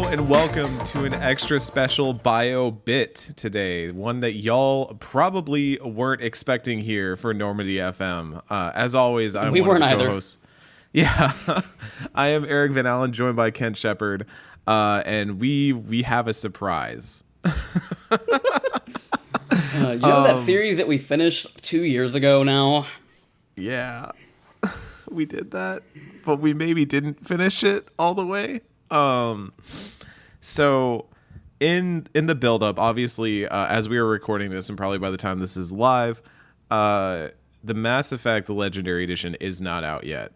and welcome to an extra special bio bit today. One that y'all probably weren't expecting here for Normandy FM. As always, I'm we one weren't of the either. co-hosts. Yeah, I am Eric Van Allen, joined by Kent Shepard, and we have a surprise. You know that series that we finished 2 years ago now? Yeah, we did that, but we maybe didn't finish it all the way. So in the build-up, obviously, as we were recording this, and probably by the time this is live, the Mass Effect the Legendary Edition is not out yet.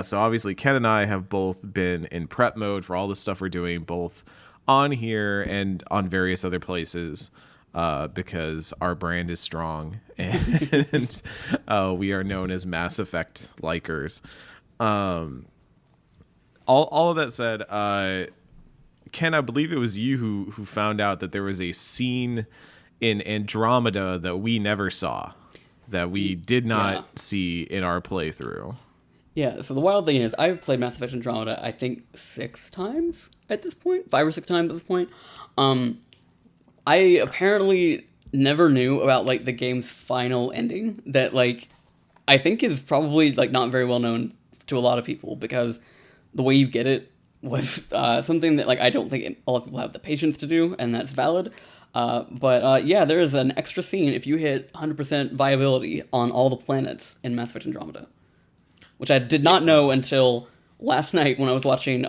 So obviously, Ken and I have both been in prep mode for all the stuff we're doing, both on here and on various other places, because our brand is strong and we are known as Mass Effect likers. All of that said, Ken, I believe it was you who found out that there was a scene in Andromeda that we never saw, that we did not see in our playthrough. Yeah, so the wild thing is, I've played Mass Effect Andromeda, I think, 6 times at this point? 5 or 6 times at this point. I apparently never knew about, like, the game's final ending that, like, I think is probably, like, not very well known to a lot of people, because the way you get it was something that, like, I don't think a lot of people have the patience to do, and that's valid. But there is an extra scene if you hit 100% viability on all the planets in Mass Effect Andromeda, which I did not know until last night when I was watching,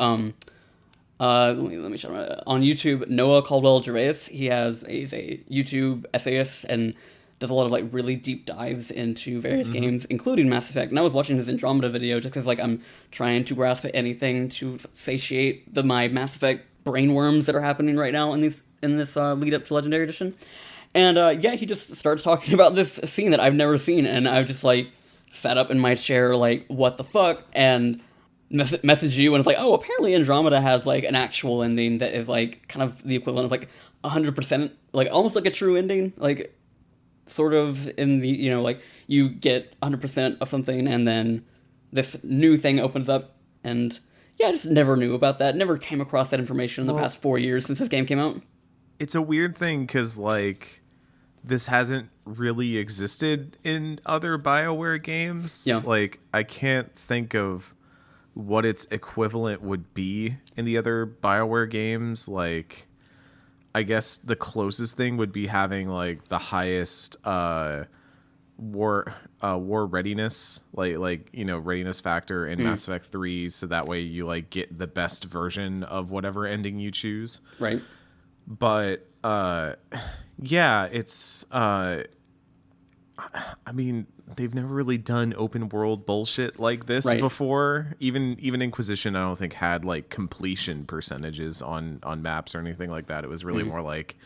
let me show you, on YouTube, Noah Caldwell-Gervais. He's a YouTube essayist and does a lot of, like, really deep dives into various games, including Mass Effect. And I was watching his Andromeda video just because, like, I'm trying to grasp at anything to satiate my Mass Effect brainworms that are happening right now in this lead up to Legendary Edition. And he just starts talking about this scene that I've never seen, and I've just, like, sat up in my chair, like, what the fuck, and message you, and it's like, oh, apparently Andromeda has, like, an actual ending that is, like, kind of the equivalent of, like, 100%, like, almost like a true ending, like, sort of in the, you know, like, you get 100% of something, and then this new thing opens up, and, yeah, I just never knew about that, never came across that information in the past 4 years since this game came out. It's a weird thing, because, like, this hasn't really existed in other BioWare games. Yeah. Like, I can't think of what its equivalent would be in the other BioWare games. Like, I guess the closest thing would be having, like, the highest war readiness, like you know, readiness factor in Mass Effect 3, so that way you, like, get the best version of whatever ending you choose. Right. But yeah, it's I mean, they've never really done open world bullshit like this before. Even Inquisition, I don't think, had, like, completion percentages on maps or anything like that. It was really more like,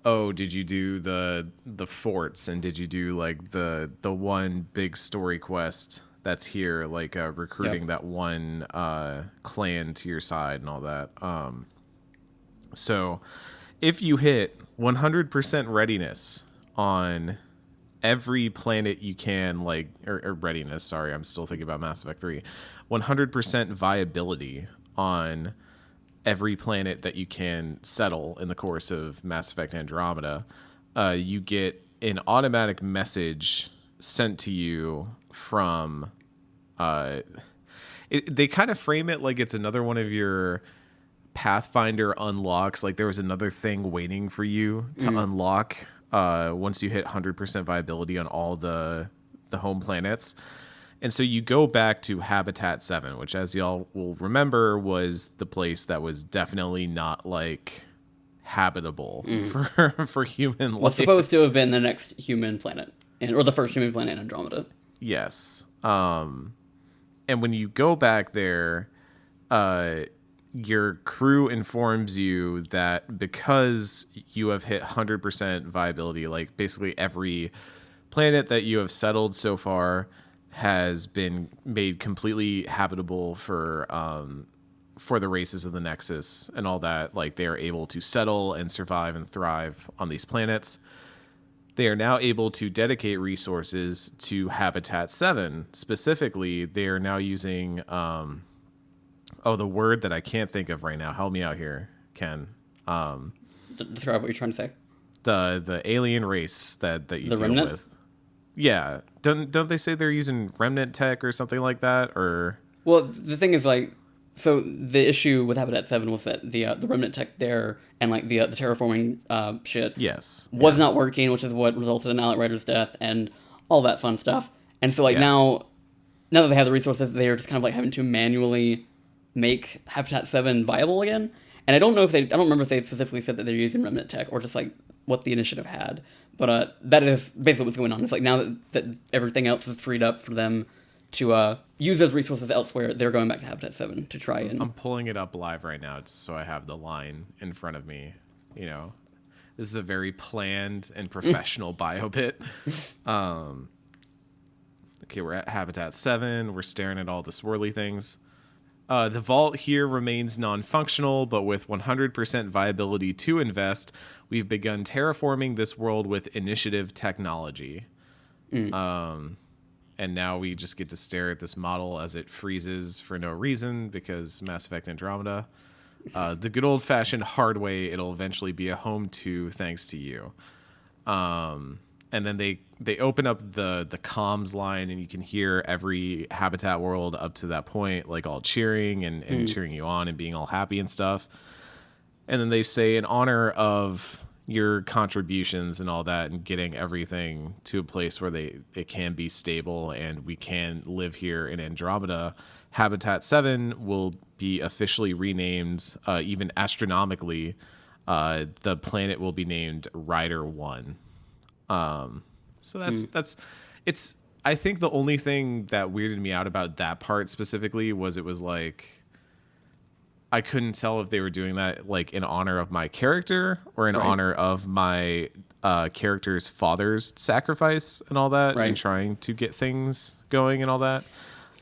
oh, did you do the forts, and did you do, like, the one big story quest that's here, like, recruiting that one clan to your side and all that. So if you hit 100% readiness on every planet you can, like, or readiness, sorry, I'm still thinking about Mass Effect 3, 100% viability on every planet that you can settle in the course of Mass Effect Andromeda, you get an automatic message sent to you from, they kind of frame it like it's another one of your Pathfinder unlocks. Like, there was another thing waiting for you to unlock once you hit 100% viability on all the home planets. And so you go back to Habitat 7, which, as y'all will remember, was the place that was definitely not, like, habitable for human life. Was supposed to have been the next human planet, or the first human planet in Andromeda. Yes. And when you go back there, your crew informs you that because you have hit 100% viability, like, basically every planet that you have settled so far has been made completely habitable for the races of the Nexus and all that. Like, they are able to settle and survive and thrive on these planets. They are now able to dedicate resources to Habitat 7. Specifically, they are now using the word that I can't think of right now. Help me out here, Ken. Describe what you're trying to say. The alien race that you The deal remnant? with. Yeah. Don't they say they're using remnant tech or something like that? Or Well, the thing is, like, so the issue with Habitat 7 was that the remnant tech there and, like, the terraforming shit yes. was Yeah. not working, which is what resulted in Alec Ryder's death and all that fun stuff. And so, like, Yeah. now that they have the resources, they're just kind of, like, having to manually make Habitat 7 viable again. And I don't remember if they specifically said that they're using remnant tech or just, like, what the initiative had. But that is basically what's going on. It's like now that everything else is freed up for them to use those resources elsewhere, they're going back to Habitat 7 to try and... I'm pulling it up live right now just so I have the line in front of me. You know, this is a very planned and professional biobit. Okay, we're at Habitat 7. We're staring at all the swirly things. The vault here remains non-functional, but with 100% viability to invest, we've begun terraforming this world with initiative technology. And now we just get to stare at this model as it freezes for no reason because Mass Effect Andromeda. The good old-fashioned hard way it'll eventually be a home to thanks to you. And then they open up the comms line, and you can hear every Habitat world up to that point, like all cheering and cheering you on and being all happy and stuff. And then they say, in honor of your contributions and all that, and getting everything to a place where it can be stable and we can live here in Andromeda, Habitat 7 will be officially renamed, even astronomically. The planet will be named Rider 1. So that's it's, I think the only thing that weirded me out about that part specifically was it was like, I couldn't tell if they were doing that like in honor of my character or in honor of my character's father's sacrifice and all that, and trying to get things going and all that.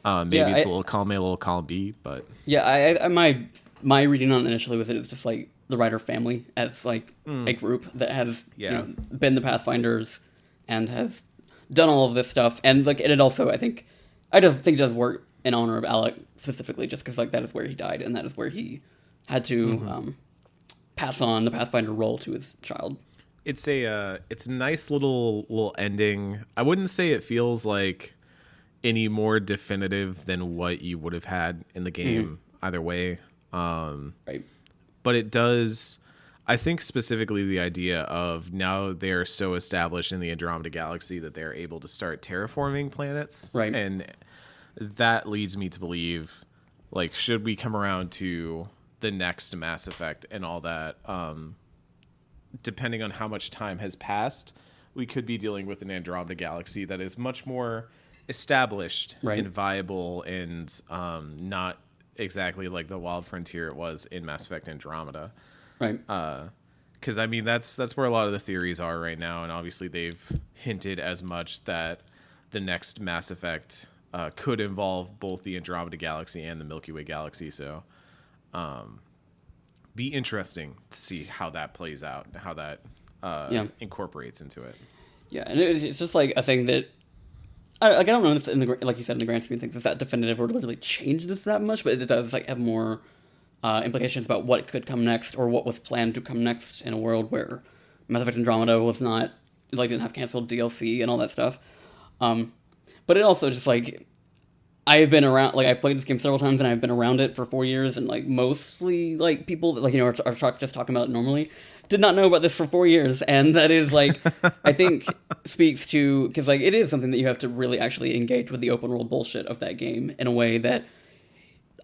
Maybe it's a little column A, a little column B, but yeah, my reading on it initially was that it's just like the Ryder family as like a group that has been the Pathfinders and has done all of this stuff, and like it also I just think it does work in honor of Alec specifically, just because like that is where he died and that is where he had to pass on the Pathfinder role to his child. It's a nice little ending. I wouldn't say it feels like any more definitive than what you would have had in the game either way. Right. But it does, I think specifically the idea of now they're so established in the Andromeda Galaxy that they're able to start terraforming planets. Right. And that leads me to believe, like, should we come around to the next Mass Effect and all that, depending on how much time has passed, we could be dealing with an Andromeda Galaxy that is much more established and viable and not exactly like the Wild Frontier it was in Mass Effect Andromeda. Right. Because, I mean, that's where a lot of the theories are right now, and obviously they've hinted as much that the next Mass Effect could involve both the Andromeda Galaxy and the Milky Way Galaxy, so be interesting to see how that plays out, how that incorporates into it. Yeah, and it's just like a thing that I don't know if like you said, in the grand scheme of things, if that definitive or really changed this that much, but it does like have more implications about what could come next or what was planned to come next in a world where Mass Effect Andromeda was not, like, didn't have canceled DLC and all that stuff. But it also just like, I've been around, like, I played this game several times and I've been around it for 4 years, and like mostly like people that, like, you know, are just talking about it normally did not know about this for 4 years, and that is like I think speaks to, because like it is something that you have to really actually engage with the open world bullshit of that game in a way that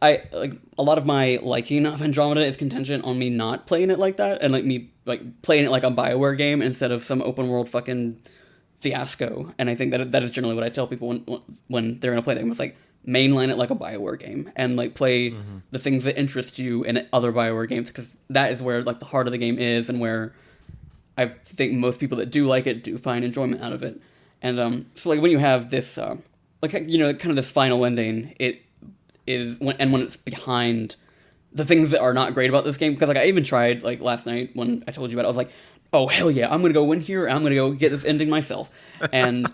I like. A lot of my liking of Andromeda is contingent on me not playing it like that, and like me like playing it like a BioWare game instead of some open world fucking fiasco. And I think that is generally what I tell people when they're gonna play the game. It's like, mainline it like a BioWare game and like play the things that interest you in other BioWare games, because that is where like the heart of the game is, and where I think most people that do like it do find enjoyment out of it. And so like when you have this like, you know, kind of this final ending, it is when it's behind the things that are not great about this game, because like I even tried like last night when I told you about it, I was like, oh hell yeah, I'm gonna go in here and I'm gonna go get this ending myself. And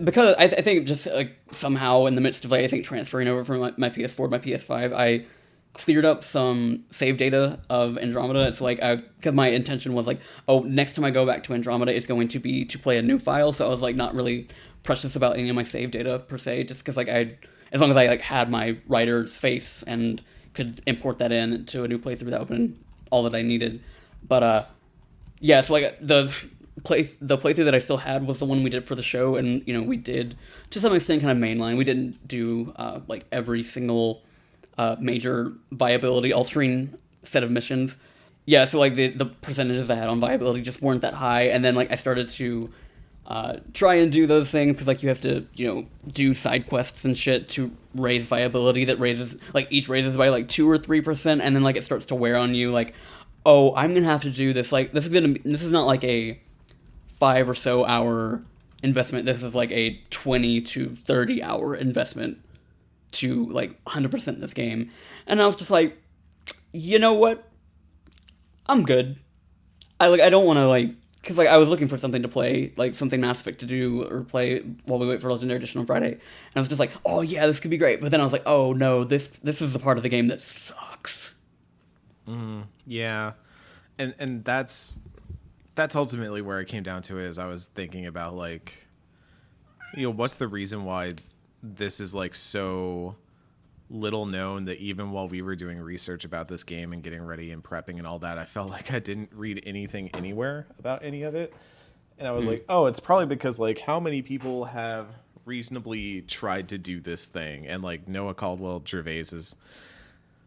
because I think just like somehow in the midst of like I think transferring over from my PS4 to my PS5, I cleared up some save data of Andromeda. It's like because my intention was like, oh, next time I go back to Andromeda, it's going to be to play a new file. So I was like not really precious about any of my save data per se, just because like as long as I like had my writer's face and could import that in to a new playthrough, that would have been all that I needed. But yeah, so like the playthrough that I still had was the one we did for the show, and we did to some extent kind of mainline. We didn't do like every single major viability altering set of missions. Yeah, so like the percentages I had on viability just weren't that high, and then like I started to try and do those things because like you have to do side quests and shit to raise viability. That raises like each raises by like 2 or 3%, and then like it starts to wear on you. Like, oh, I'm gonna have to do this. Like this is not like a 5 or so hour investment. This is like a 20 to 30 hour investment to like 100% this game. And I was just like, you know what? I'm good. I don't want to like, because like I was looking for something to play, like something Mass Effect to do or play while we wait for Legendary Edition on Friday. And I was just like, oh yeah, this could be great. But then I was like, oh no, this is the part of the game that sucks. Yeah, and that's ultimately where it came down to. Is I was thinking about like, what's the reason why this is like so little known that even while we were doing research about this game and getting ready and prepping and all that, I felt like I didn't read anything anywhere about any of it. And I was like, oh, it's probably because like how many people have reasonably tried to do this thing, and like Noah Caldwell Gervais is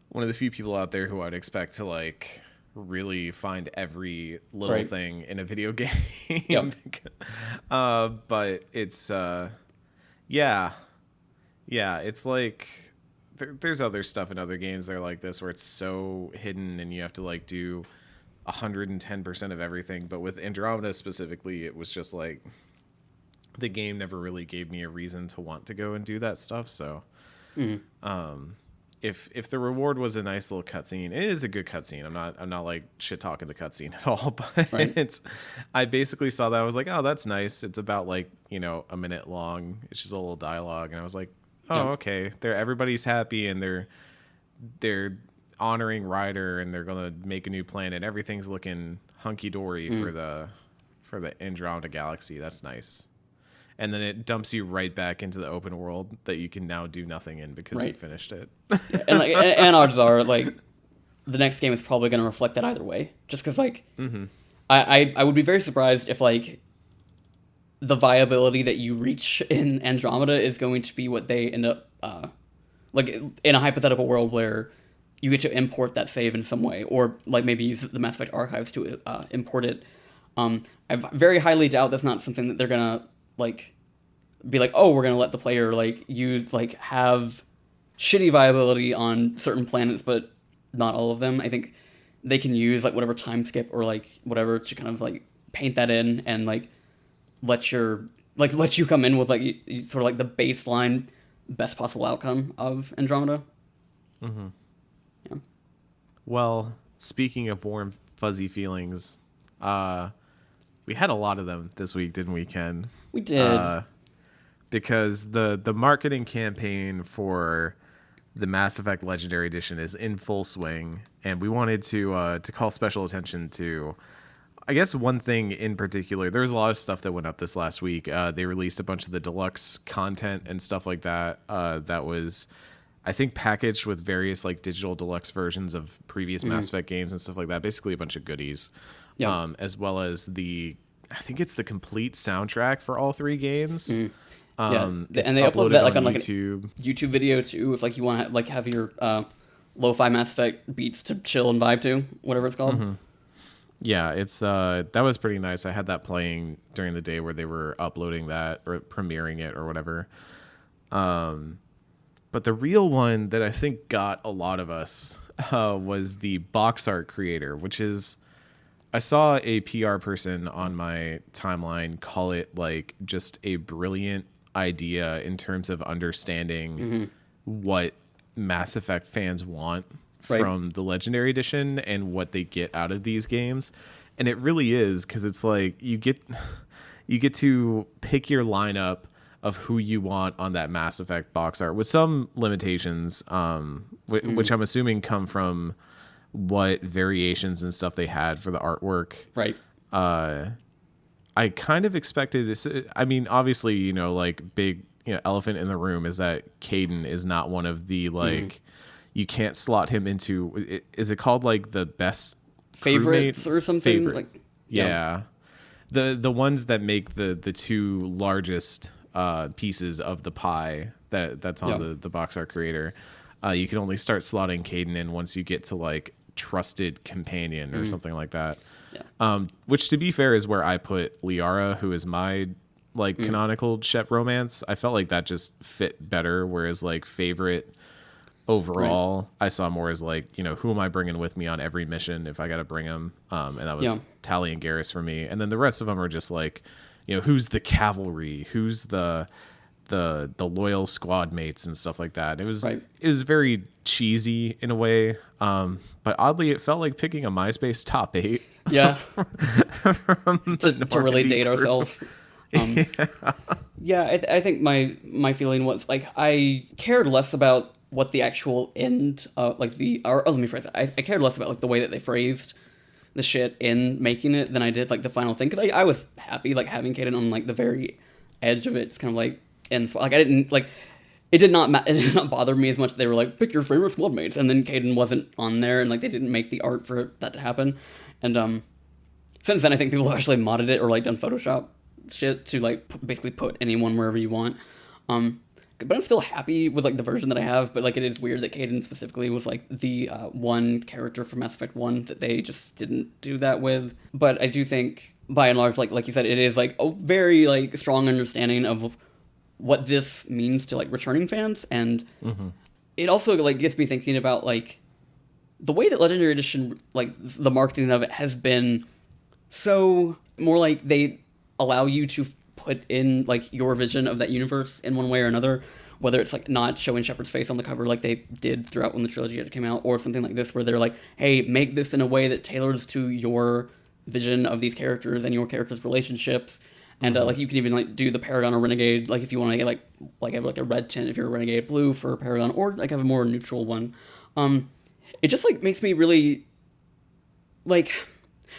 one of the few people out there who I'd expect to like really find every little thing in a video game. Yep. But it's yeah, it's like there's other stuff in other games that are like this where it's so hidden and you have to like do 110% of everything. But with Andromeda specifically, it was just like the game never really gave me a reason to want to go and do that stuff. So if the reward was a nice little cutscene, it is a good cutscene. I'm not like shit talking the cutscene at all, but I basically saw that. I was like, oh, that's nice. It's about like, a minute long. It's just a little dialogue. And I was like, oh, okay. Everybody's happy and they're honoring Ryder and they're going to make a new planet. Everything's looking hunky dory for the Andromeda galaxy. That's nice. And then it dumps you right back into the open world that you can now do nothing in because you finished it. Yeah, and odds are like the next game is probably going to reflect that either way. Just because like I would be very surprised if like the viability that you reach in Andromeda is going to be what they end up like in a hypothetical world where you get to import that save in some way, or like maybe use the Mass Effect archives to import it. I very highly doubt that's not something that they're gonna like be like, oh, we're gonna let the player like use like have shitty viability on certain planets, but not all of them. I think they can use like whatever time skip or like whatever to kind of like paint that in and like let you come in with like sort of like the baseline best possible outcome of Andromeda. Yeah. Well, speaking of warm fuzzy feelings, we had a lot of them this week, didn't we, Ken? We did. Because the marketing campaign for the Mass Effect Legendary Edition is in full swing, and we wanted to call special attention to, I guess, one thing in particular. There's a lot of stuff that went up this last week. They released a bunch of the deluxe content and stuff like that. That was, I think, packaged with various like digital deluxe versions of previous Mass Effect games and stuff like that. Basically, a bunch of goodies, as well as I think it's the complete soundtrack for all 3 games. And they uploaded that like on like a YouTube video too. If like you want to like have your lo-fi Mass Effect beats to chill and vibe to, whatever it's called. Yeah, it's that was pretty nice. I had that playing during the day where they were uploading that or premiering it or whatever. But the real one that I think got a lot of us was the box art creator, which is, I saw a PR person on my timeline call it like just a brilliant idea in terms of understanding what Mass Effect fans want from the Legendary Edition and what they get out of these games. And it really is, because it's like you get to pick your lineup of who you want on that Mass Effect box art, with some limitations, which I'm assuming come from what variations and stuff they had for the artwork. Right. I kind of expected this. I mean, obviously, you know, like big, you know, elephant in the room is that Caden is not one of the like, you can't slot him into. Is it called like the best favorites crewmate? or something? Favorite. Like, yeah. The ones that make the two largest pieces of the pie that's on the box art creator. You can only start slotting Caden in once you get to like trusted companion or something like that. Yeah. Which, to be fair, is where I put Liara, who is my like canonical Shep romance. I felt like that just fit better. Whereas like favorite overall, I saw more as like, you know, who am I bringing with me on every mission if I got to bring them? And that was Tally and Garrus for me. And then the rest of them are just like, you know, who's the cavalry, who's the loyal squad mates and stuff like that. It was very cheesy in a way, but oddly it felt like picking a MySpace top 8. Yeah. to really date ourselves. I think my feeling was like I cared less about what the actual end let me phrase it. I cared less about like the way that they phrased the shit in making it than I did like the final thing, because I was happy like having Caden on like the very edge of it. It's kind of like, and like I didn't like it did not bother me as much that they were like pick your favorite squad mates and then Caden wasn't on there and like they didn't make the art for that to happen. And since then I think people have actually modded it or like done Photoshop shit to like basically put anyone wherever you want. But I'm still happy with like the version that I have. But like it is weird that Caden specifically was like the one character from Mass Effect 1 that they just didn't do that with. But I do think by and large, like you said, it is like a very like strong understanding of what this means to like returning fans, and it also like gets me thinking about like the way that Legendary Edition, like the marketing of it has been so more like they allow you to put in like your vision of that universe in one way or another, whether it's like not showing Shepard's face on the cover like they did throughout when the trilogy had came out, or something like this where they're like, hey, make this in a way that tailors to your vision of these characters and your characters' relationships. And like you can even like do the Paragon or Renegade, like if you want to get like have like a red tint if you're a Renegade, blue for Paragon, or like have a more neutral one. It just like makes me really like,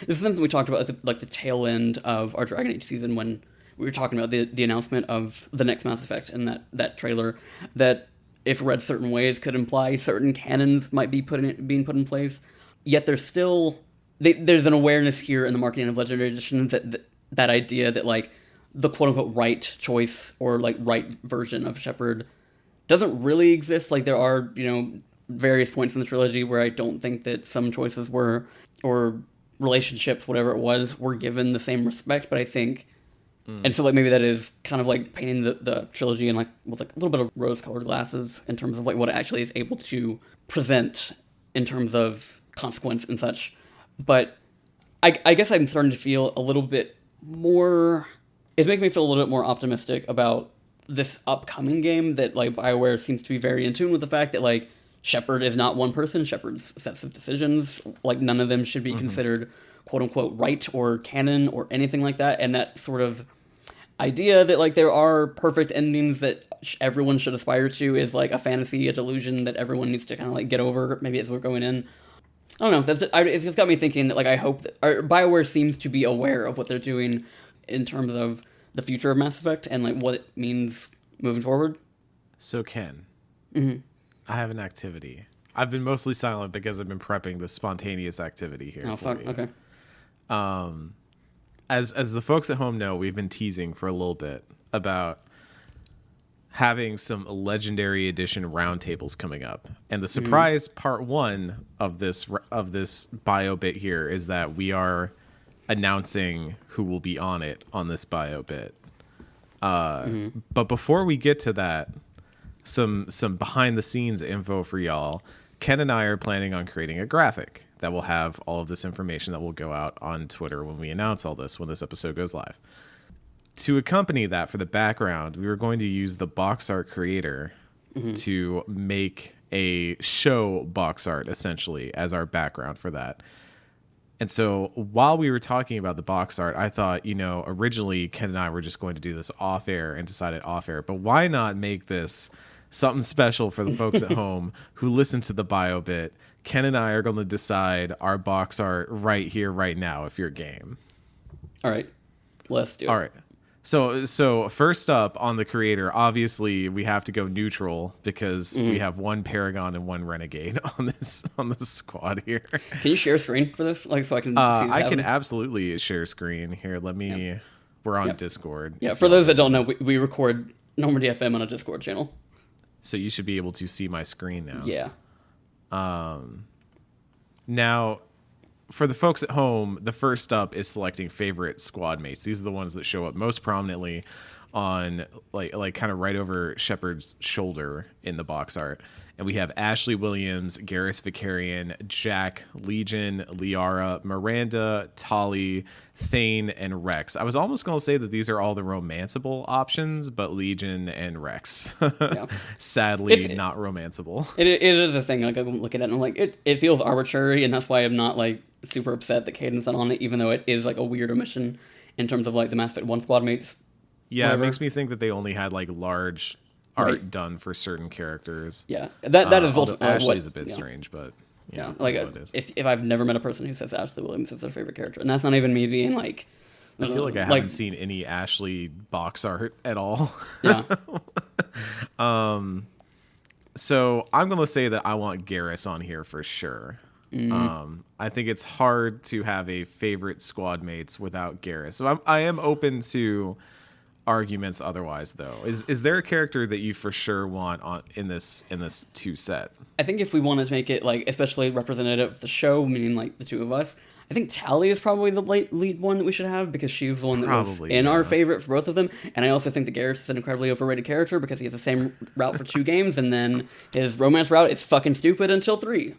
this is something we talked about at the tail end of our Dragon Age season when we were talking about the announcement of the next Mass Effect and that trailer, that if read certain ways could imply certain canons might be being put in place. Yet there's still there's an awareness here in the marketing of Legendary Edition that idea that like the quote unquote right choice or like right version of Shepard doesn't really exist. Like there are, you know, various points in the trilogy where I don't think that some choices were, or relationships, whatever it was, were given the same respect. But I think, and so like maybe that is kind of like painting the trilogy in like with like a little bit of rose-colored glasses in terms of like what it actually is able to present in terms of consequence and such. But I guess I'm starting to feel a little bit more. It's making me feel a little bit more optimistic about this upcoming game, that like BioWare seems to be very in tune with the fact that like Shepard is not one person. Shepard's sets of decisions, like none of them should be considered quote unquote right or canon or anything like that. And that sort of idea that like there are perfect endings that everyone should aspire to is like a fantasy, a delusion that everyone needs to kind of like get over maybe as we're going in. I don't know. It's just got me thinking that like I hope that BioWare seems to be aware of what they're doing in terms of the future of Mass Effect and like what it means moving forward. So Ken, I have an activity. I've been mostly silent because I've been prepping the spontaneous activity here. Oh fuck! Okay. As the folks at home know, we've been teasing for a little bit about having some Legendary Edition roundtables coming up, and the surprise part one of this bio bit here is that we are announcing who will be on it on this bio bit. But before we get to that, some behind the scenes info for y'all. Ken and I are planning on creating a graphic that will have all of this information that will go out on Twitter when we announce all this, when this episode goes live. To accompany that, for the background, we were going to use the box art creator to make a show box art essentially as our background for that. And so while we were talking about the box art, I thought, originally Ken and I were just going to do this off air and decided off air, but why not make this something special for the folks at home who listen to the bio bit? Ken and I are going to decide our box art right here, right now, if you're game. All right, let's do it. All right. So first up on the creator, obviously we have to go neutral because we have one Paragon and one Renegade on this squad here. Can you share screen for this, like, so I can? See I can absolutely share screen here. Let me. Yep. We're on Discord. Yeah, for those that don't know, we record Normandy FM on a Discord channel. So you should be able to see my screen now. Yeah. Now, for the folks at home, the first up is selecting favorite squad mates. These are the ones that show up most prominently on like kind of right over Shepard's shoulder in the box art. And we have Ashley Williams, Garrus Vicarian, Jack, Legion, Liara, Miranda, Tali, Thane, and Rex. I was almost going to say that these are all the romanceable options, but Legion and Rex, sadly, not romanceable. It is a thing. Like, I'm looking at it and I'm like, it feels arbitrary, and that's why I'm not like super upset that Caden's not on it, even though it is like a weird omission in terms of like the Mass Effect 1 squad mates. Yeah, whatever. It makes me think that they only had like large art done for certain characters. Yeah, that is ultimately Ashley's a bit strange, but like if I've never met a person who says Ashley Williams is their favorite character, and that's not even me being like. I feel like I haven't seen any Ashley box art at all. Yeah. So I'm gonna say that I want Garrus on here for sure. I think it's hard to have a favorite squad mates without Garrus. So I am open to arguments otherwise, though. Is there a character that you for sure want on in this 2 set? I think if we wanted to make it like especially representative of the show, meaning like the two of us, I think Tali is probably the lead one that we should have because she's the one that was in our favorite for both of them. And I also think that Garrus is an incredibly overrated character because he has the same route for 2 games, and then his romance route is fucking stupid until 3.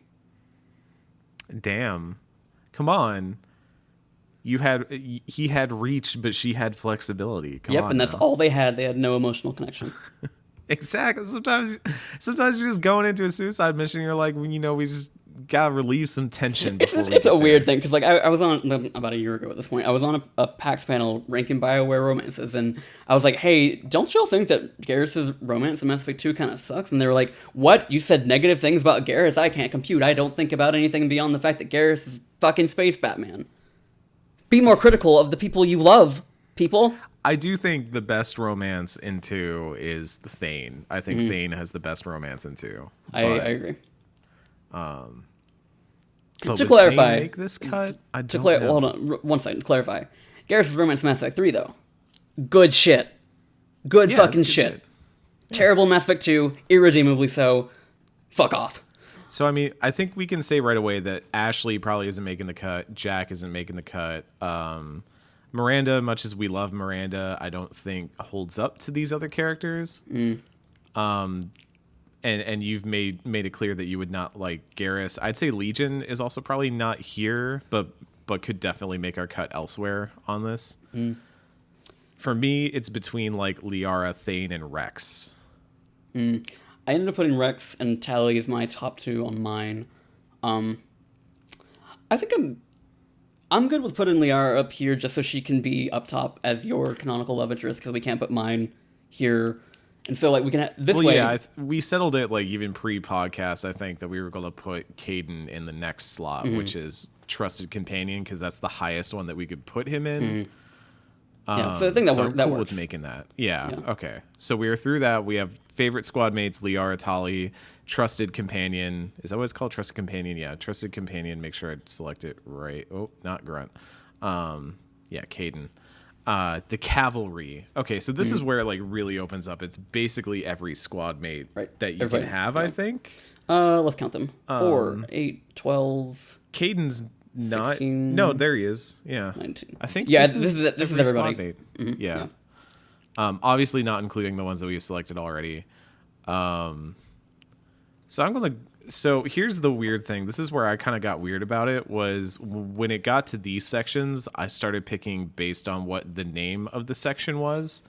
Damn. Come on. He had reach, but she had flexibility. Come on and that's now. all they had. They had no emotional connection. Exactly. Sometimes you're just going into a suicide mission. And you're like, we just gotta relieve some tension. It's a weird thing because like I was on about a year ago at this point. I was on a PAX panel ranking BioWare romances, and I was like, "Hey, don't y'all think that Garrus's romance in Mass Effect 2 kind of sucks?" And they were like, "What? You said negative things about Garrus? I can't compute. I don't think about anything beyond the fact that Garrus is fucking space Batman. Be more critical of the people you love, people." I do think the best romance in 2 is the Thane. I think Thane has the best romance in 2. I agree. To clarify, make this cut, I don't know. know. Hold on, one second. To clarify, Garrus's romance in Mass Effect 3 though, good shit, good fucking shit. Terrible Mass Effect 2, irredeemably so. Fuck off. So, I mean, I think we can say right away that Ashley probably isn't making the cut. Jack isn't making the cut. Miranda, much as we love Miranda, I don't think holds up to these other characters. And you've made it clear that you would not like Garrus. I'd say Legion is also probably not here, but could definitely make our cut elsewhere on this. For me, it's between like Liara, Thane, and Rex. I ended up putting Rex and Tali as my top 2 on mine. I think I'm good with putting Liara up here just so she can be up top as your canonical love interest because we can't put mine here. And so, like, we can have this way. Yeah, we settled it, like, even pre-podcast, I think, that we were going to put Caden in the next slot, which is Trusted Companion, because that's the highest one that we could put him in. Yeah, so I think that works. Cool with making that. Yeah, okay. So we are through that. We have favorite squad mates, Liara, Tali, Trusted Companion. Is that what it's called? Trusted Companion? Yeah, Trusted Companion. Make sure I select it right. Oh, not Grunt. Yeah, Caden. The Cavalry. Okay, so this is where it like really opens up. It's basically every squad mate that you can have, I think. Let's count them. 4, 8, 12. Caden's not 16, no, there he is. Yeah. 19. I think this is everybody. Squad mate. Yeah. Obviously not including the ones that we've selected already. So here's the weird thing. This is where I kind of got weird about it, was when it got to these sections, I started picking based on what the name of the section was.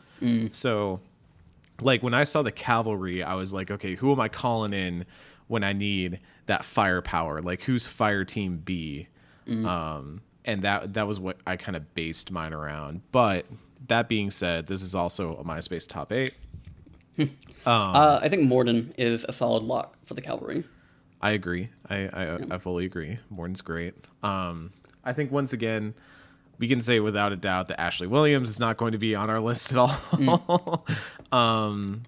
So, like, when I saw the Cavalry, I was like, okay, who am I calling in when I need that firepower? Like, who's Fire Team B? And that was what I kind of based mine around. But that being said, this is also a MySpace top 8. I think Morden is a solid lock for the Cavalry. I agree. I fully agree. Morton's great. I think once again, we can say without a doubt that Ashley Williams is not going to be on our list at all. I'm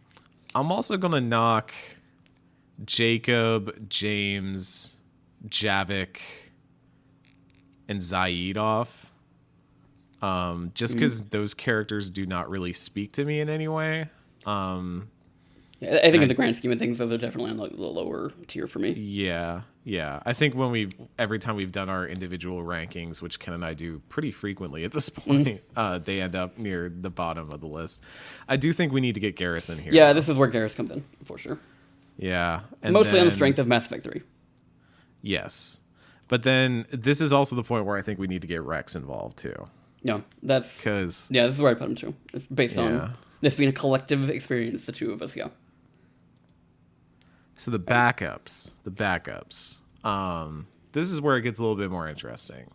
also going to knock Jacob, James, Javik, and Zaid off. Just because those characters do not really speak to me in any way. Yeah, I think in the grand scheme of things, those are definitely on the lower tier for me. Yeah. I think every time we've done our individual rankings, which Ken and I do pretty frequently at this point, they end up near the bottom of the list. I do think we need to get Garrus in here. Yeah, this is where Garrus comes in, for sure. Yeah. Mostly on the strength of Mass Effect 3. Yes. But then this is also the point where I think we need to get Rex involved, too. Yeah, this is where I put him too. It's based on this being a collective experience, the two of us, yeah. So the backups. This is where it gets a little bit more interesting.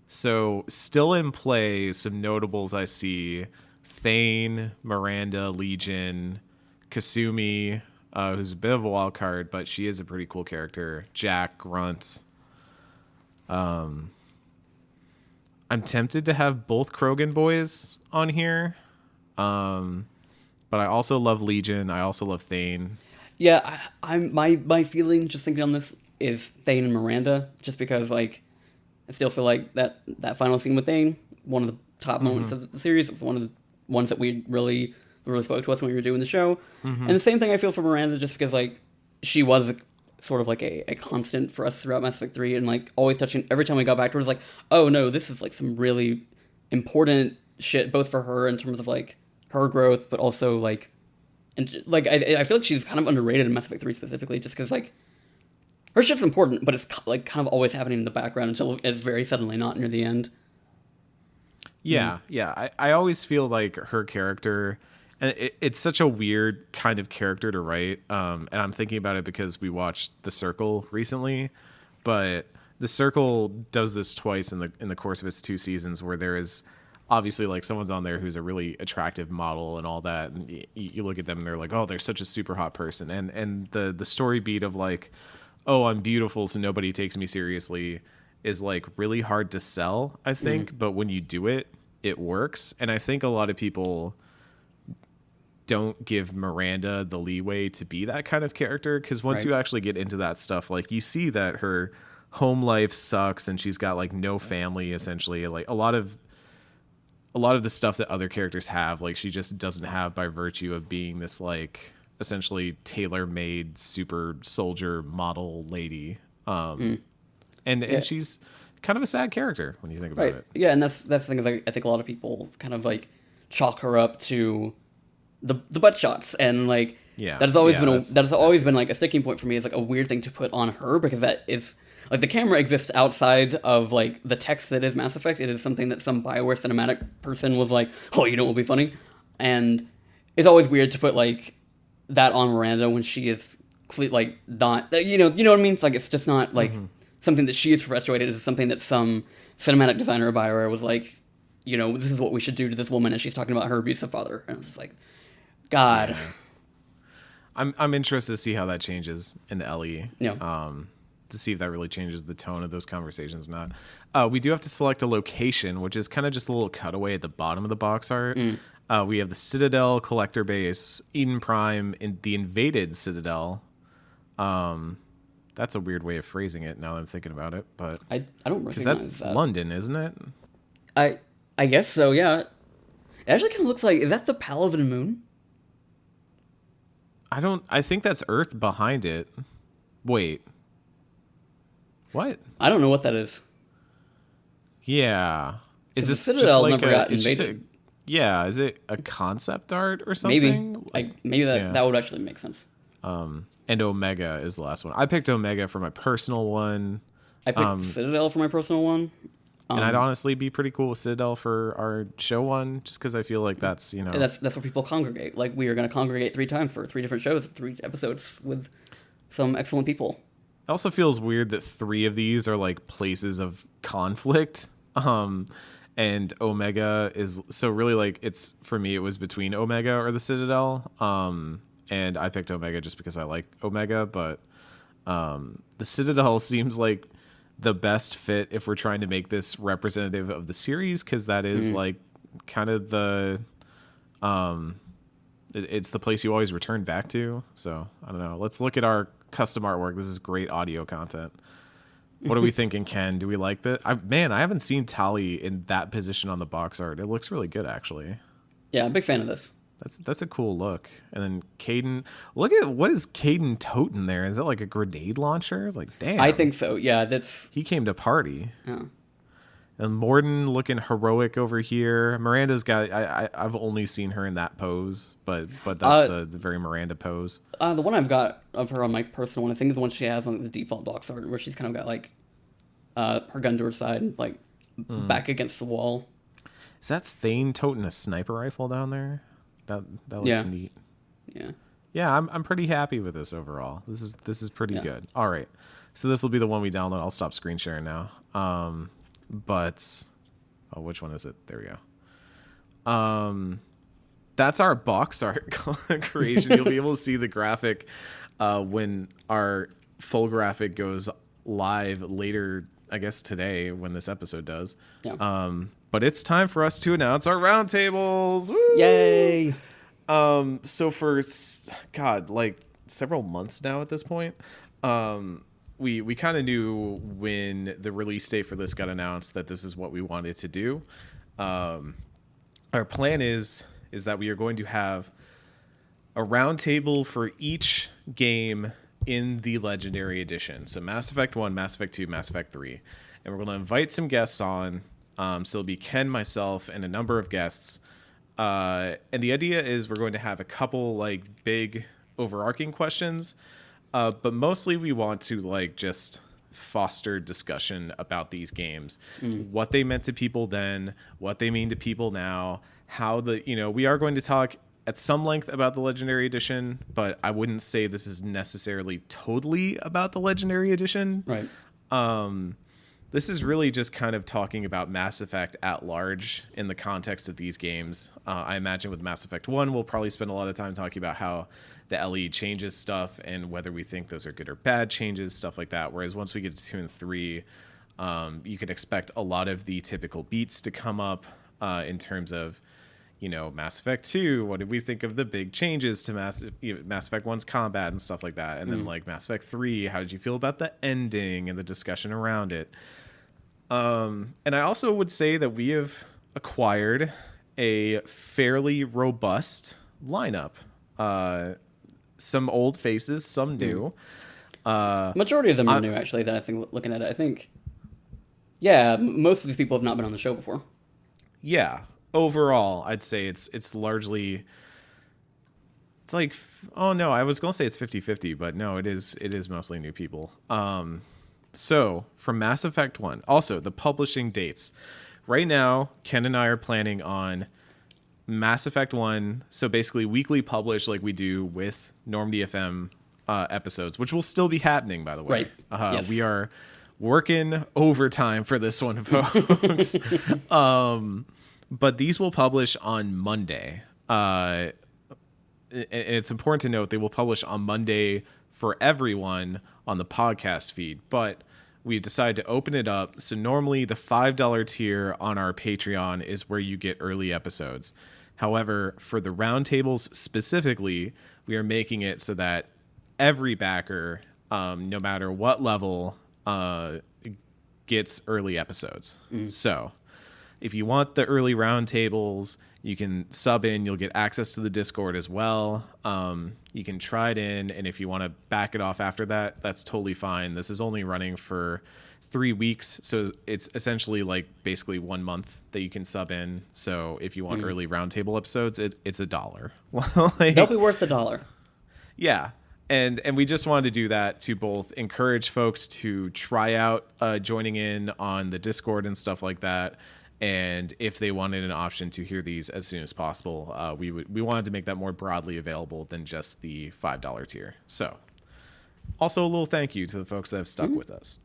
So still in play, some notables I see: Thane, Miranda, Legion, Kasumi, who's a bit of a wild card, but she is a pretty cool character. Jack, Grunt. I'm tempted to have both Krogan boys on here, but I also love Legion. I also love Thane. Yeah, my feeling just thinking on this is Thane and Miranda, just because like I still feel like that final scene with Thane, one of the top moments of the series, one of the ones that we really spoke to us when we were doing the show. And the same thing I feel for Miranda, just because like she was sort of like a constant for us throughout Mass Effect 3, and like always touching every time we got back to her, it was like, oh no, this is like some really important shit, both for her in terms of like her growth, but also like, and like I feel like she's kind of underrated in Mass Effect 3 specifically, just because like her shit's important, but it's like kind of always happening in the background until it's very suddenly not near the end. Yeah. I always feel like her character, and it's such a weird kind of character to write. And I'm thinking about it because we watched The Circle recently, but The Circle does this twice in the course of its 2 seasons, where there is obviously like someone's on there who's a really attractive model and all that, and you look at them and they're like, oh, they're such a super hot person, and the story beat of like, oh, I'm beautiful so nobody takes me seriously is like really hard to sell, I think. But when you do it, it works. And I think a lot of people don't give Miranda the leeway to be that kind of character, because once you actually get into that stuff, like you see that her home life sucks and she's got like no family, essentially. Like a lot of the stuff that other characters have, like she just doesn't have, by virtue of being this like essentially tailor-made super soldier model lady. And she's kind of a sad character when you think about it. Yeah, and that's the thing. Like, I think a lot of people kind of like chalk her up to the butt shots, and like that has always been like a sticking point for me. It's like a weird thing to put on her, because that is like the camera exists outside of like the text that is Mass Effect. It is something that some BioWare cinematic person was like, oh, you know what will be funny, and it's always weird to put like that on Miranda when she is like not, you know what I mean? Like it's just not like something that she has perpetuated. It's something that some cinematic designer of BioWare was like, you know, this is what we should do to this woman, and she's talking about her abusive father, and it's like, God. Yeah. I'm interested to see how that changes in the LE. Yeah. To see if that really changes the tone of those conversations or not. We do have to select a location, which is kind of just a little cutaway at the bottom of the box art. We have the Citadel Collector Base, Eden Prime, and the Invaded Citadel. That's a weird way of phrasing it now that I'm thinking about it, but I don't recognize that's that. London, isn't it? I guess so, yeah. It actually kind of looks like, is that the Palavan Moon? I think that's Earth behind it. Wait. What? I don't know what that is. Yeah. Is this Citadel just like never got invaded? Yeah, is it a concept art or something? Maybe that would actually make sense. And Omega is the last one. I picked Omega for my personal one. I picked Citadel for my personal one. And I'd honestly be pretty cool with Citadel for our show one, just because I feel like that's, you know... That's where people congregate. Like, we are going to congregate 3 times for 3 different shows, 3 episodes with some excellent people. It also feels weird that 3 of these are like places of conflict. And Omega is so really like it's for me it was between Omega or the Citadel. And I picked Omega just because I like Omega, but the Citadel seems like the best fit if we're trying to make this representative of the series, because that is like kind of the it's the place you always return back to. So I don't know. Let's look at our custom artwork. This is great audio content. What are we thinking, Ken? Do we like that? I haven't seen Tali in that position on the box art. It looks really good, actually. Yeah, I'm a big fan of this. That's a cool look. And then Caden, look at what is Caden toting there? Is that like a grenade launcher? Like, damn. I think so. Yeah, that's. He came to party. Yeah. And Morden looking heroic over here. Miranda's got. I've only seen her in that pose, but that's the very Miranda pose. The one I've got of her on my personal one, I think, is the one she has on the default box art, where she's kind of got like her gun to her side, like back against the wall. Is that Thane toting a sniper rifle down there? That looks neat. Yeah. Yeah, I'm pretty happy with this overall. This is pretty good. All right, so this will be the one we download. I'll stop screen sharing now. But which one is it? There we go. That's our box art creation. You'll be able to see the graphic when our full graphic goes live later, I guess today when this episode does. Yeah. But it's time for us to announce our roundtables. Woo! Yay! So for like several months now at this point, we kind of knew when the release date for this got announced that this is what we wanted to do. Our plan is that we are going to have a roundtable for each game in the Legendary Edition. So Mass Effect 1, Mass Effect 2, Mass Effect 3. And we're going to invite some guests on. So it'll be Ken, myself, and a number of guests. And the idea is we're going to have a couple like big overarching questions. But mostly we want to like just foster discussion about these games, what they meant to people then, what they mean to people now, how we are going to talk at some length about the Legendary Edition, but I wouldn't say this is necessarily totally about the Legendary Edition. Right. This is really just kind of talking about Mass Effect at large in the context of these games. I imagine with Mass Effect 1, we'll probably spend a lot of time talking about how the LE changes stuff and whether we think those are good or bad changes, stuff like that. Whereas once we get to 2 and 3, you can expect a lot of the typical beats to come up in terms of, Mass Effect 2, what did we think of the big changes to Mass Effect 1's combat and stuff like that. And then like Mass Effect 3, how did you feel about the ending and the discussion around it? And I also would say that we have acquired a fairly robust lineup. Some old faces, some new. Majority of them are new, actually, that I think, looking at it. I think, most of these people have not been on the show before. Yeah. Overall, I'd say it's largely... It's like... Oh, no, I was going to say it's 50-50, but no, it is mostly new people. So, from Mass Effect 1, also the publishing dates. Right now, Ken and I are planning on Mass Effect 1, so basically weekly publish like we do with Normandy FM episodes, which will still be happening, by the way. Right. Yes. We are working overtime for this one, folks. But these will publish on Monday. And it's important to note they will publish on Monday for everyone on the podcast feed, but we've decided to open it up. So normally the $5 tier on our Patreon is where you get early episodes. However, for the roundtables specifically, we are making it so that every backer, no matter what level, gets early episodes. So if you want the early roundtables, you can sub in. You'll get access to the Discord as well. You can try it in, and if you want to back it off after that, that's totally fine. This is only running for 3 weeks, so it's essentially like basically 1 month that you can sub in. So if you want early roundtable episodes, it's $1. They'll be worth $1. Yeah. And we just wanted to do that to both encourage folks to try out joining in on the Discord and stuff like that. And if they wanted an option to hear these as soon as possible, we wanted to make that more broadly available than just the $5 tier. So Also, a little thank you to the folks that have stuck with us.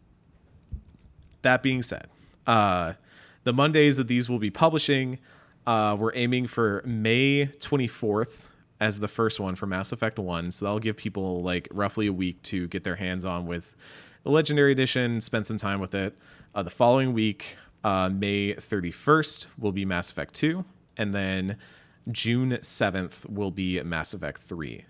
That being said, the Mondays that these will be publishing, we're aiming for May 24th as the first one for Mass Effect 1. So that'll give people like roughly a week to get their hands on with the Legendary Edition, spend some time with it. The following week, May 31st, will be Mass Effect 2. And then June 7th will be Mass Effect 3.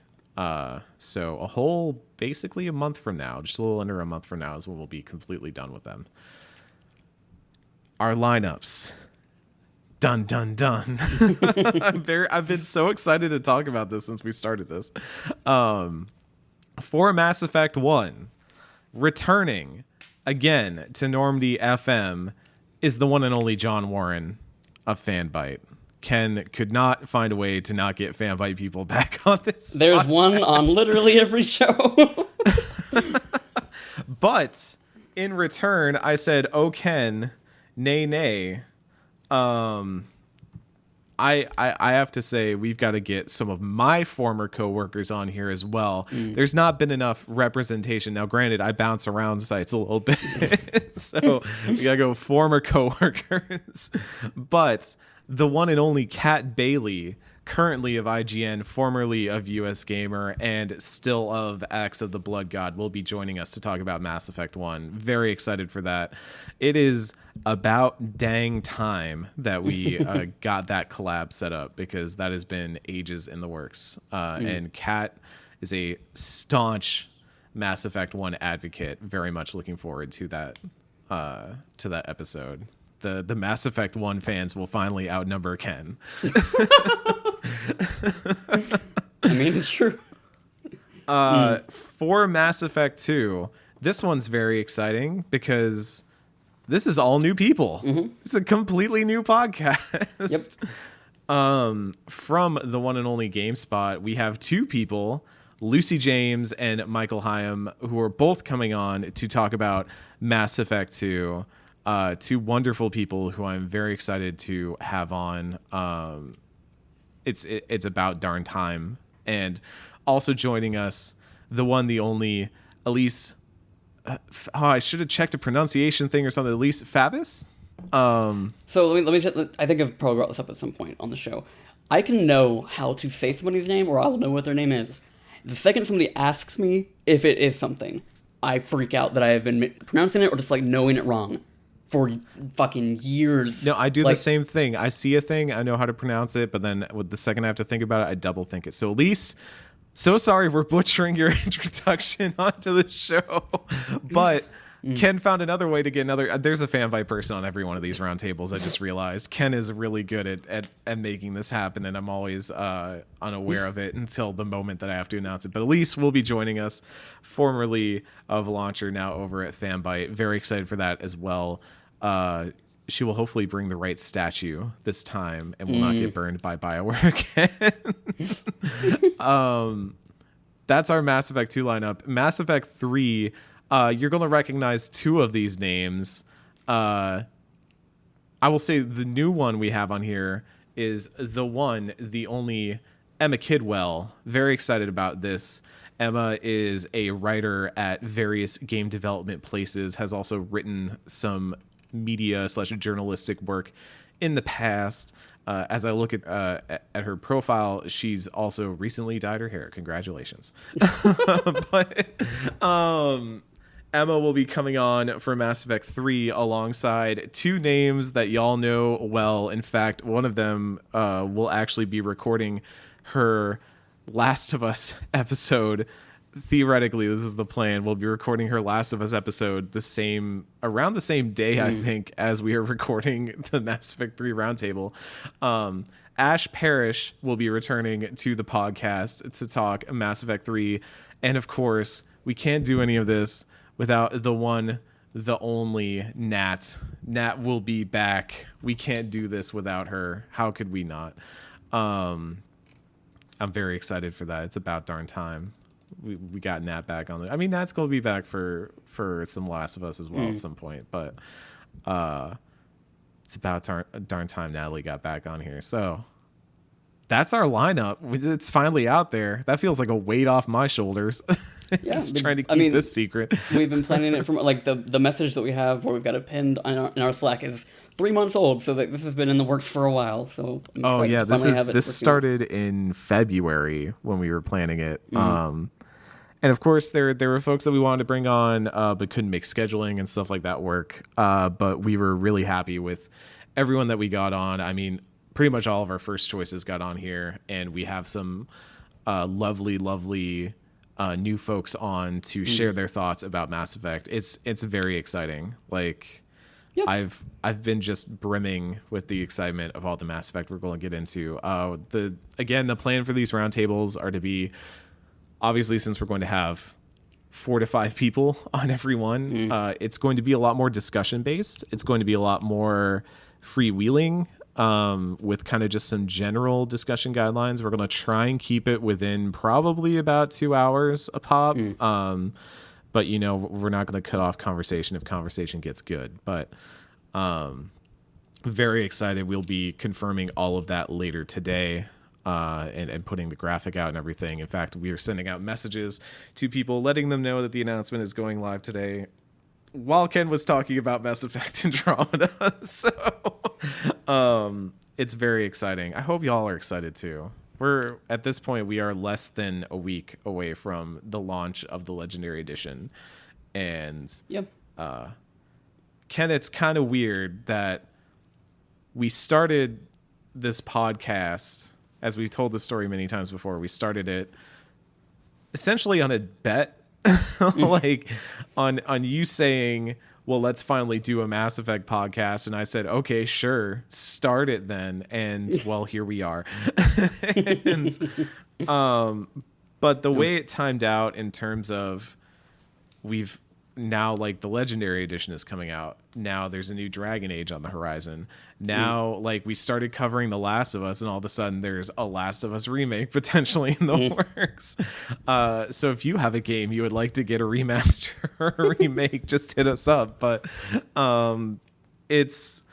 So a whole, basically a month from now, just a little under a month from now is when we'll be completely done with them. Our lineups. Dun, dun, dun. I've been so excited to talk about this since we started this. For Mass Effect 1, returning again to Normandy FM is the one and only John Warren of Fanbyte. Ken could not find a way to not get Fanbyte people back on this. There's podcast. one on literally every show. But in return, I said, "Oh, Ken, nay, nay." I have to say we've got to get some of my former coworkers on here as well. There's not been enough representation. Now, granted, I bounce around sites a little bit, so we gotta go former coworkers. But the one and only Kat Bailey, currently of IGN, formerly of US Gamer, and still of Axe of the Blood God, will be joining us to talk about Mass Effect 1. Very excited for that. It is about dang time that we got that collab set up, because that has been ages in the works. And Kat is a staunch Mass Effect 1 advocate. Very much looking forward to that episode. The Mass Effect 1 fans will finally outnumber Ken. I mean, it's true. For Mass Effect 2, this one's very exciting because this is all new people. It's a completely new podcast. Yep. From the one and only GameSpot, we have two people, Lucy James and Michael Hyam, who are both coming on to talk about Mass Effect 2. Two wonderful people who I'm very excited to have on. It's about darn time. And also joining us, the one, the only, Elise. I should have checked a pronunciation thing or something. Elise Favis? So let me. I think I've probably brought this up at some point on the show. I can know how to say somebody's name, or I'll know what their name is. The second somebody asks me if it is something, I freak out that I have been pronouncing it or just like knowing it wrong for fucking years. No, I do the same thing. I see a thing, I know how to pronounce it, but then with the second I have to think about it, I double think it. So Elise, so sorry we're butchering your introduction onto the show, but Ken found another way to get there's a Fanbyte person on every one of these roundtables. I just realized Ken is really good at making this happen, and I'm always unaware of it until the moment that I have to announce it. But Elise will be joining us, formerly of Launcher, now over at Fanbyte. Very excited for that as well. She will hopefully bring the right statue this time and will not get burned by BioWare again. That's our Mass Effect 2 lineup. Mass Effect 3, you're going to recognize two of these names. I will say the new one we have on here is the one, the only Emma Kidwell. Very excited about this. Emma is a writer at various game development places, has also written some media/journalistic work in the past. As I look at her profile, she's also recently dyed her hair. Congratulations. But Emma will be coming on for Mass Effect 3 alongside two names that y'all know well. In fact, one of them will actually be recording her Last of Us episode. Theoretically, this is the plan. We'll be recording her Last of Us episode around the same day, I think, as we are recording the Mass Effect 3 roundtable. Ash Parrish will be returning to the podcast to talk Mass Effect 3. And of course, we can't do any of this without the one, the only Nat. Nat will be back. We can't do this without her. How could we not? I'm very excited for that. It's about darn time. We got Nat back on the. I mean, Nat's going to be back for some Last of Us as well at some point, but it's about darn time Natalie got back on here. So that's our lineup. It's finally out there. That feels like a weight off my shoulders. Yeah, Just trying to keep this secret. We've been planning it from like the message that we have where we've got it pinned in our Slack is 3 months old, so that this has been in the works for a while. So this started in February when we were planning it. And of course, there were folks that we wanted to bring on, but couldn't make scheduling and stuff like that work. But we were really happy with everyone that we got on. I mean, pretty much all of our first choices got on here, and we have some lovely new folks on to share their thoughts about Mass Effect. It's very exciting. Like, yep. I've been just brimming with the excitement of all the Mass Effect we're going to get into. The plan for these roundtables are to be, obviously, since we're going to have 4 to 5 people on every one, it's going to be a lot more discussion based. It's going to be a lot more freewheeling, with kind of just some general discussion guidelines. We're going to try and keep it within probably about 2 hours a pop. But we're not going to cut off conversation if conversation gets good. But very excited. We'll be confirming all of that later today. And putting the graphic out and everything. In fact, we are sending out messages to people, letting them know that the announcement is going live today, while Ken was talking about Mass Effect Andromeda. So it's very exciting. I hope y'all are excited too. At this point, we are less than a week away from the launch of the Legendary Edition. And Ken, it's kind of weird that we started this podcast, as we've told the story many times before, we started it essentially on a bet, like on you saying, well, let's finally do a Mass Effect podcast. And I said, okay, sure, start it then. And well, here we are. But the way it timed out in terms of we've now, like, the Legendary Edition is coming out. Now there's a new Dragon Age on the horizon. Now, like, we started covering The Last of Us, and all of a sudden there's a Last of Us remake potentially in the works. So if you have a game you would like to get a remaster or a remake, just hit us up. But it's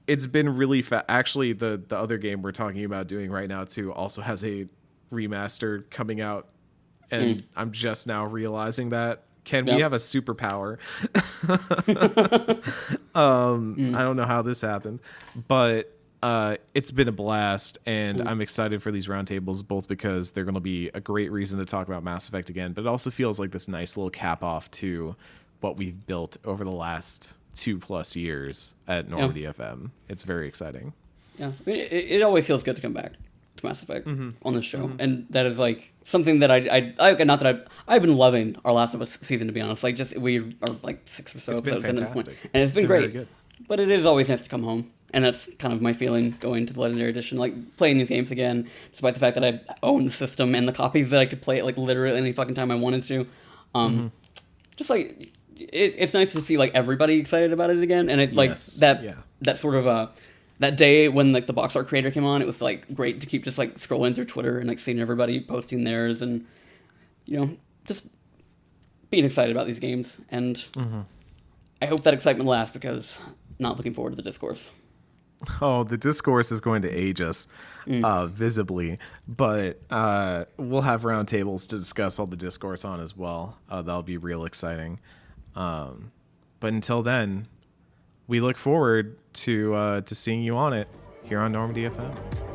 been really actually, the other game we're talking about doing right now too also has a remaster coming out, and I'm just now realizing that. Ken, we have a superpower. I don't know how this happened, but it's been a blast, and I'm excited for these roundtables, both because they're going to be a great reason to talk about Mass Effect again, but it also feels like this nice little cap off to what we've built over the last 2+ years at Normandy FM. It's very exciting. Yeah, I mean, it always feels good to come back to Mass Effect on this show, and that is like something that I've been loving our Last of Us season, to be honest. Like, just we are like 6 or so episodes in this point, and it's been great. But it is always nice to come home, and that's kind of my feeling going to the Legendary Edition, like playing these games again, despite the fact that I own the system and the copies that I could play it like literally any fucking time I wanted to. Just like it's nice to see like everybody excited about it again, and it like that sort of that day when like the box art creator came on, it was like great to keep just like scrolling through Twitter and like seeing everybody posting theirs, and just being excited about these games. And I hope that excitement lasts, because not looking forward to the discourse. Oh, the discourse is going to age us visibly, but we'll have roundtables to discuss all the discourse on as well. That'll be real exciting. But until then, we look forward to seeing you on it here on Normandy FM.